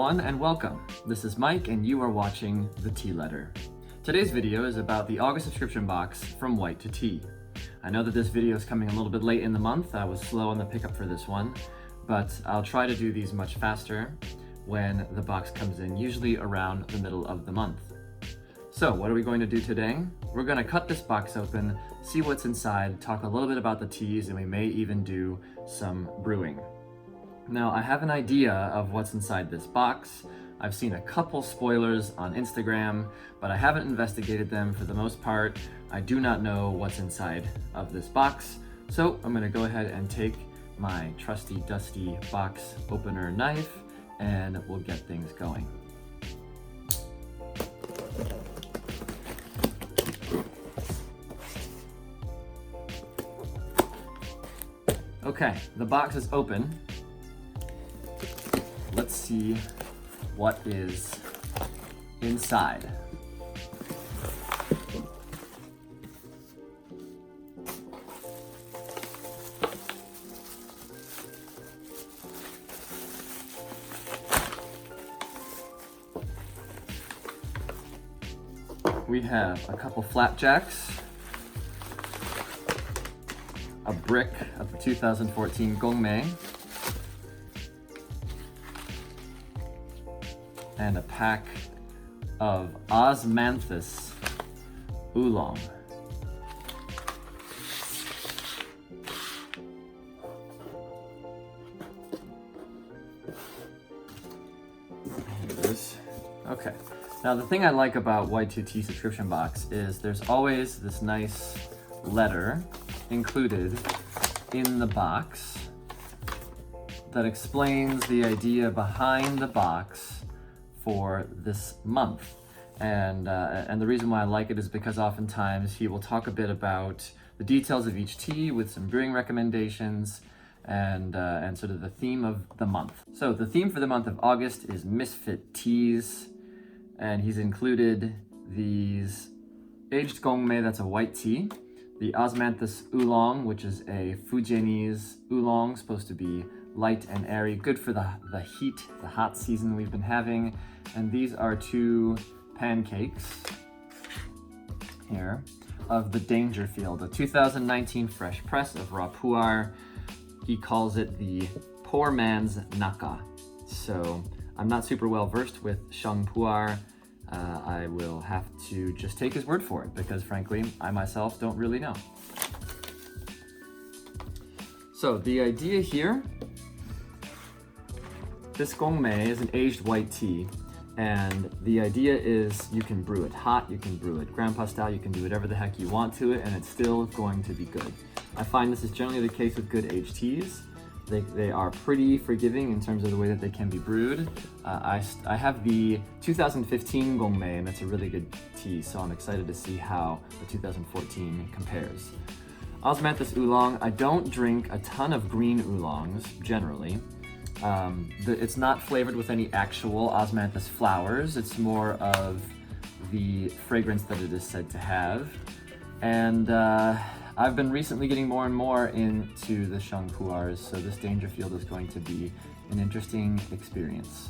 everyone, and welcome. This is Mike, and you are watching The Tea Letter. Today's video is about the August subscription box from White2Tea. I know that this video is coming a little bit late in the month. I was slow on the pickup for this one, but I'll try to do these much faster when the box comes in, usually around the middle of the month. So what are we going to do today? We're going to cut this box open, see what's inside, talk a little bit about the teas, and we may even do some brewing. Now, I have an idea of what's inside this box. I've seen a couple spoilers on Instagram, but I haven't investigated them for the most part. I do not know what's inside of this box, so I'm going to go ahead and take my trusty dusty box opener knife and we'll get things going. Okay, the box is open. Let's see what is inside. We have a couple flapjacks, a brick of the 2014 gongfu, and a pack of Osmanthus Oolong. Here it is. Okay. Now the thing I like about White2Tea subscription box is there's always this nice letter included in the box that explains the idea behind the box for this month. And the reason why I like it is because oftentimes he will talk a bit about the details of each tea with some brewing recommendations and sort of the theme of the month. So the theme for the month of August is misfit teas, and he's included these aged gongfu, that's a white tea, the Osmanthus Oolong, which is a Fujianese oolong, supposed to be light and airy, good for the heat, the hot season we've been having. And these are two pancakes here of the Dangerfield, a 2019 fresh press of raw pu'er. He calls it the poor man's naka. So I'm not super well versed with sheng pu'er. I will have to just take his word for it because frankly, I myself don't really know. So the idea here, this gongfu is an aged white tea, and the idea is you can brew it hot, you can brew it grandpa style, you can do whatever the heck you want to it, and it's still going to be good. I find this is generally the case with good aged teas. They are pretty forgiving in terms of the way that they can be brewed. I have the 2015 gongfu, and that's a really good tea, so I'm excited to see how the 2014 compares. Osmanthus Oolong, I don't drink a ton of green oolongs, generally. It's not flavored with any actual Osmanthus flowers. It's more of the fragrance that it is said to have. And I've been recently getting more and more into the sheng pu'ers, so this Dangerfield is going to be an interesting experience.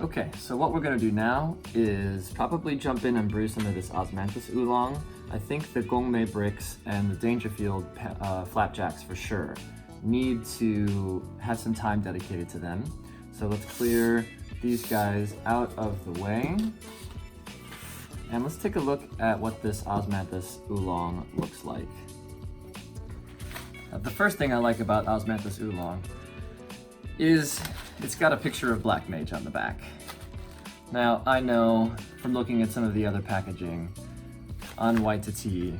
Okay, so what we're going to do now is probably jump in and brew some of this Osmanthus Oolong. I think the gongfu bricks and the Dangerfield flapjacks for sure need to have some time dedicated to them. So let's clear these guys out of the way. And let's take a look at what this Osmanthus Oolong looks like. The first thing I like about Osmanthus Oolong is it's got a picture of Black Mage on the back. Now, I know from looking at some of the other packaging on White2Tea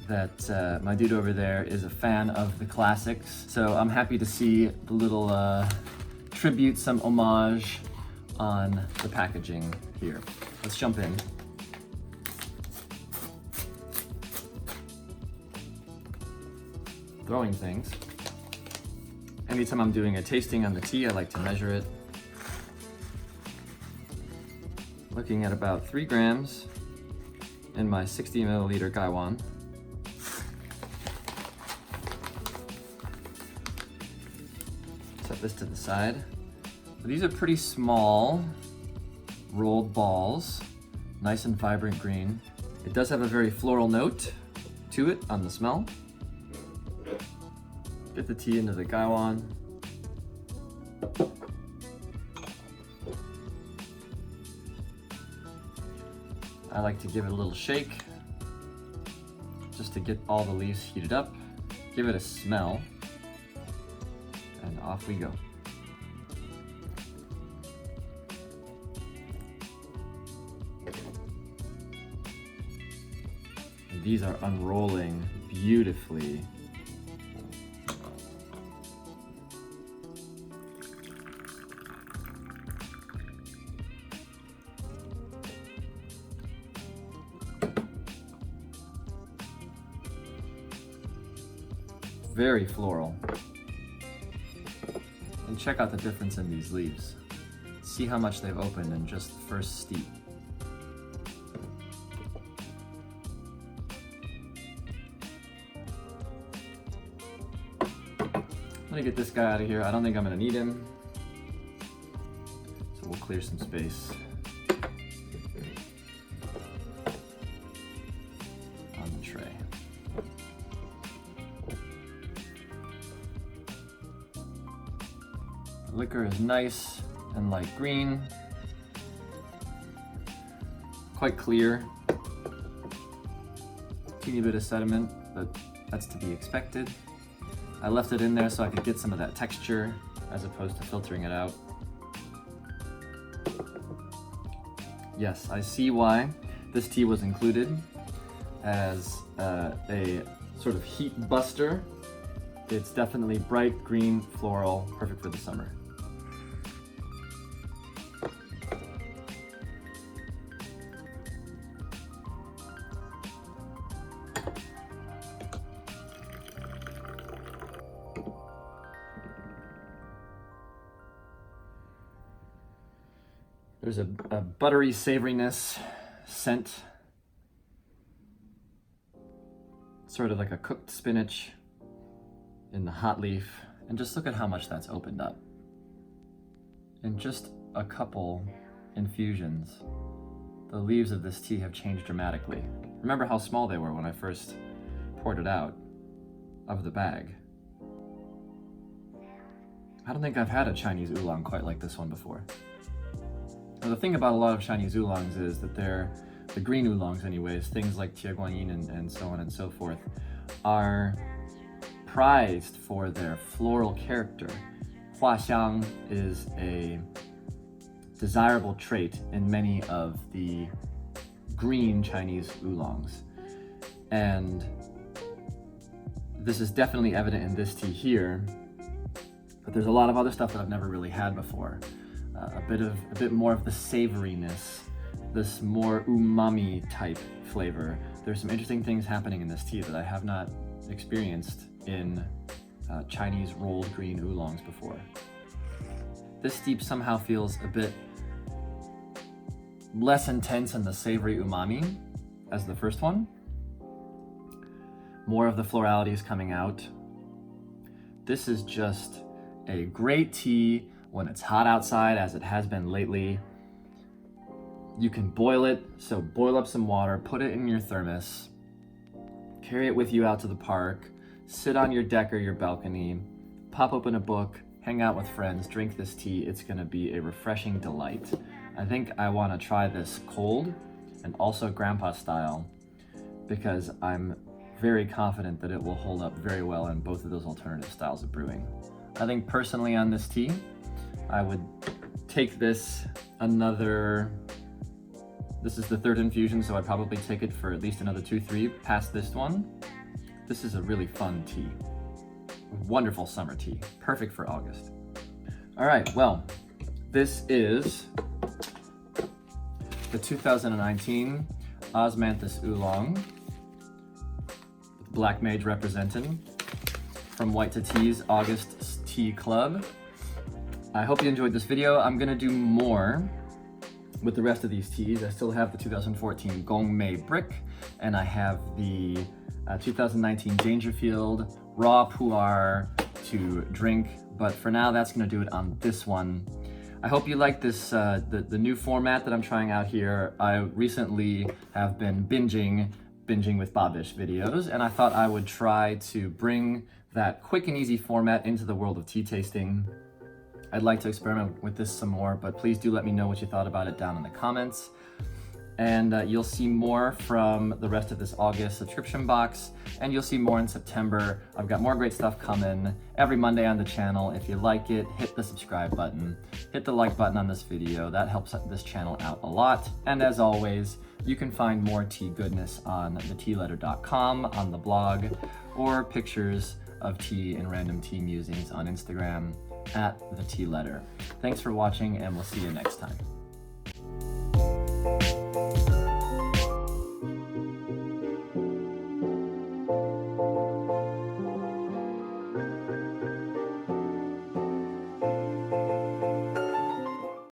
that my dude over there is a fan of the classics. So I'm happy to see the little tribute, some homage on the packaging here. Let's jump in. Throwing things. Anytime I'm doing a tasting on the tea, I like to measure it. Looking at about 3 grams in my 60 milliliter gaiwan. Set this to the side. So these are pretty small rolled balls, nice and vibrant green. It does have a very floral note to it on the smell. Get the tea into the gaiwan. I like to give it a little shake just to get all the leaves heated up. Give it a smell, and off we go. And these are unrolling beautifully. Very floral. And check out the difference in these leaves. See how much they've opened in just the first steep. Let me get this guy out of here. I don't think I'm gonna need him. So we'll clear some space on the tray. The liquor is nice and light green, quite clear. Teeny bit of sediment, but that's to be expected. I left it in there so I could get some of that texture as opposed to filtering it out. Yes, I see why this tea was included as a sort of heat buster. It's definitely bright green, floral, perfect for the summer. There's a buttery savoriness scent, sort of like a cooked spinach in the hot leaf. And just look at how much that's opened up. In just a couple infusions, the leaves of this tea have changed dramatically. Remember how small they were when I first poured it out of the bag. I don't think I've had a Chinese oolong quite like this one before. Now, the thing about a lot of Chinese oolongs is that they're, the green oolongs anyways, things like Tieguanyin and so on and so forth, are prized for their floral character. Huaxiang is a desirable trait in many of the green Chinese oolongs. And this is definitely evident in this tea here, but there's a lot of other stuff that I've never really had before. A bit more of the savoriness, this more umami type flavor. There's some interesting things happening in this tea that I have not experienced in Chinese rolled green oolongs before. This steep somehow feels a bit less intense in the savory umami as the first one. More of the florality is coming out. This is just a great tea when it's hot outside, as it has been lately. You can boil it, so boil up some water, put it in your thermos, carry it with you out to the park, sit on your deck or your balcony, pop open a book, hang out with friends, drink this tea. It's gonna be a refreshing delight. I think I wanna try this cold and also grandpa style because I'm very confident that it will hold up very well in both of those alternative styles of brewing. I think personally on this tea, I would take this this is the third infusion, so I'd probably take it for at least another 2-3 past this one. This is a really fun tea. Wonderful summer tea, perfect for August. All right, well, this is the 2019 Osmanthus Oolong, with Black Mage representing, from White2Tea's August Tea Club. I hope you enjoyed this video. I'm gonna do more with the rest of these teas. I still have the 2014 Gongfu Brick, and I have the 2019 Dangerfield Raw Pu'er to drink, but for now that's gonna do it on this one. I hope you like this, the new format that I'm trying out here. I recently have been binging with Babish videos, and I thought I would try to bring that quick and easy format into the world of tea tasting. I'd like to experiment with this some more, but please do let me know what you thought about it down in the comments. And you'll see more from the rest of this August subscription box, and you'll see more in September. I've got more great stuff coming every Monday on the channel. If you like it, hit the subscribe button, hit the like button on this video. That helps this channel out a lot. And as always, you can find more tea goodness on thetealetter.com, on the blog, or pictures of tea and random tea musings on Instagram @thetealetter. Thanks for watching, and we'll see you next time.